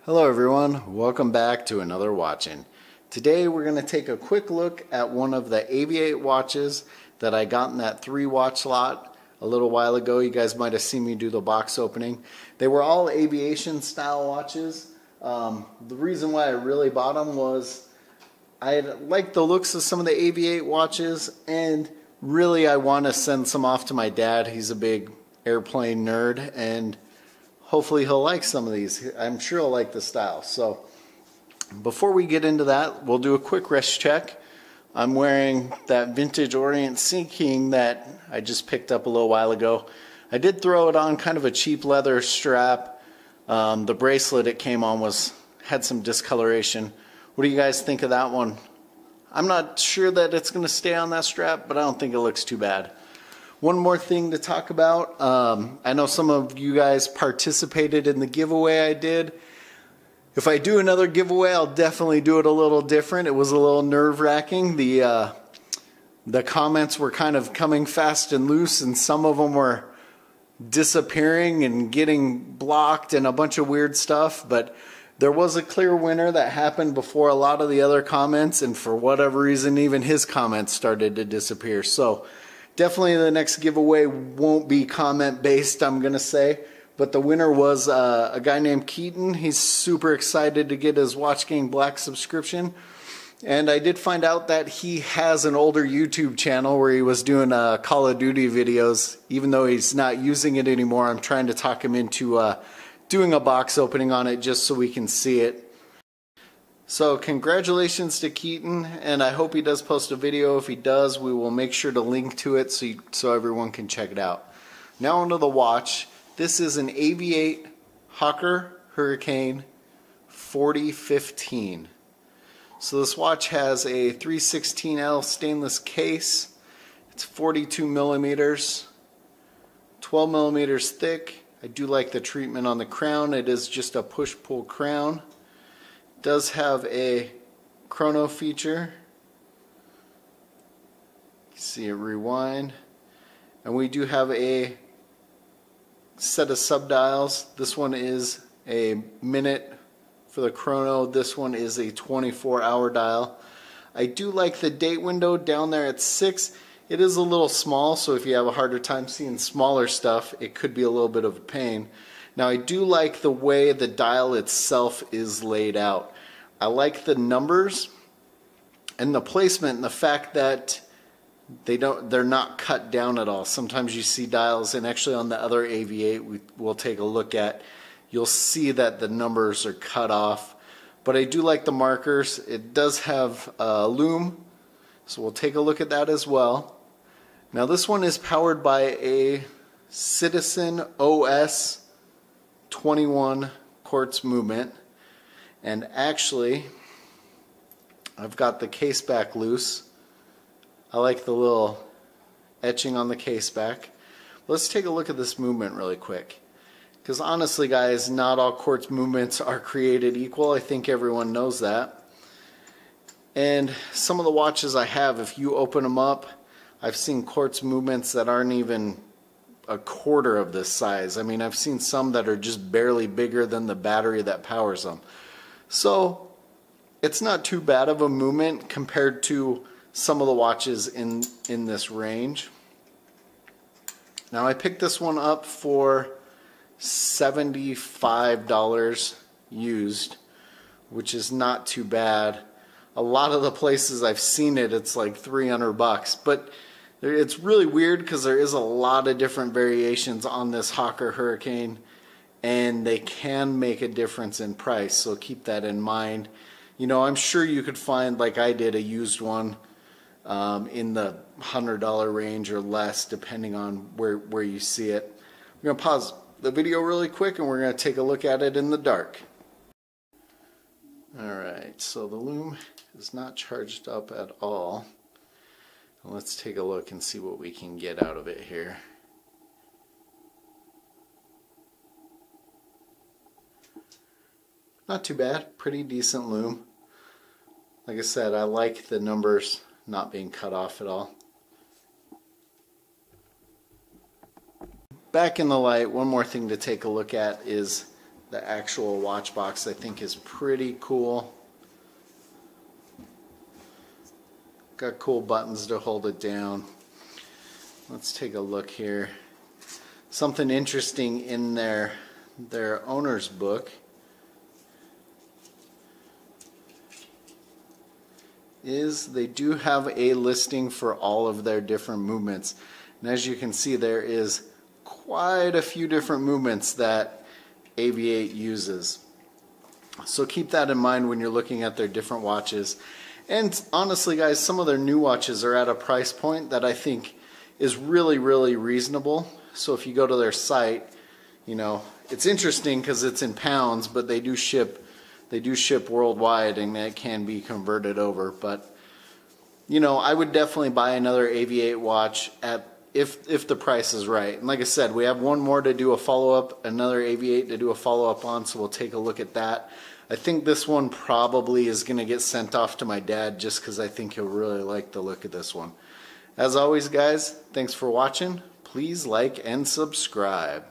Hello everyone, welcome back to another watching. Today we're going to take a quick look at one of the AVI-8 watches that I got in that 3-watch lot a little while ago. You guys might have seen me do the box opening. They were all aviation style watches. The reason why I really bought them was I liked the looks of some of the AVI-8 watches, and really I want to send some off to my dad. He's a big airplane nerd, and hopefully he'll like some of these. I'm sure he'll like the style. So before we get into that, we'll do a quick wrist check. I'm wearing that vintage Orient Sea King that I just picked up a little while ago. I did throw it on kind of a cheap leather strap. The bracelet it came on had some discoloration. What do you guys think of that one? I'm not sure that it's going to stay on that strap, but I don't think it looks too bad. One more thing to talk about. I know some of you guys participated in the giveaway I did. If I do another giveaway, I'll definitely do it a little different. It was a little nerve-wracking. The comments were kind of coming fast and loose, and some of them were disappearing and getting blocked and a bunch of weird stuff. But there was a clear winner that happened before a lot of the other comments, and for whatever reason, even his comments started to disappear. So definitely the next giveaway won't be comment based, I'm gonna say, but the winner was a guy named Keaton. He's super excited to get his watchgang Black subscription, and I did find out that he has an older YouTube channel where he was doing Call of Duty videos. Even though he's not using it anymore, I'm trying to talk him into doing a box opening on it just so we can see it. So congratulations to Keaton, and I hope he does post a video. If he does, we will make sure to link to it so everyone can check it out. Now onto the watch. This is an AVI-8 Hawker Hurricane 4015. So this watch has a 316L stainless case. It's 42 millimeters, 12 millimeters thick. I do like the treatment on the crown. It is just a push-pull crown. It does have a chrono feature. You can see it rewind. And we do have a set of subdials. This one is a minute for the chrono. This one is a 24-hour dial. I do like the date window down there at 6. It is a little small, so if you have a harder time seeing smaller stuff, it could be a little bit of a pain. Now I do like the way the dial itself is laid out. I like the numbers and the placement and the fact that they're not cut down at all. Sometimes you see dials, and actually on the other AVI-8 we'll take a look at, you'll see that the numbers are cut off. But I do like the markers. It does have Lume, so we'll take a look at that as well. Now this one is powered by a Citizen OS 21 Quartz movement, and actually I've got the case back loose. I like the little etching on the case back. Let's take a look at this movement really quick, because honestly guys, not all quartz movements are created equal. I think everyone knows that. And some of the watches I have, if you open them up, I've seen quartz movements that aren't even a quarter of this size. I mean, I've seen some that are just barely bigger than the battery that powers them. So it's not too bad of a movement compared to some of the watches in this range. Now I picked this one up for $75 used, which is not too bad. A lot of the places I've seen it, it's like 300 bucks, but it's really weird because there is a lot of different variations on this Hawker Hurricane, and they can make a difference in price, so keep that in mind. You know, I'm sure you could find, like I did, a used one in the $100 range or less, depending on where you see it. I'm going to pause the video really quick, and we're going to take a look at it in the dark. Alright, so the Lume is not charged up at all. Let's take a look and see what we can get out of it here. Not too bad, pretty decent Lume. Like I said, I like the numbers not being cut off at all. Back in the light, one more thing to take a look at is the actual watch box I think is pretty cool. Got cool buttons to hold it down. Let's take a look here. Something interesting in their owner's book is they do have a listing for all of their different movements. And as you can see, there is quite a few different movements that AVI-8 uses. So keep that in mind when you're looking at their different watches. And honestly guys, some of their new watches are at a price point that I think is really reasonable. So if you go to their site, you know, it's interesting because it's in pounds, but they do ship worldwide and it can be converted over. But you know, I would definitely buy another AVI-8 watch if the price is right. And like I said, we have one more to do a follow-up, another AVI-8 to do a follow-up on, so we'll take a look at that. I think this one probably is going to get sent off to my dad just because I think he'll really like the look of this one. As always guys, thanks for watching. Please like and subscribe.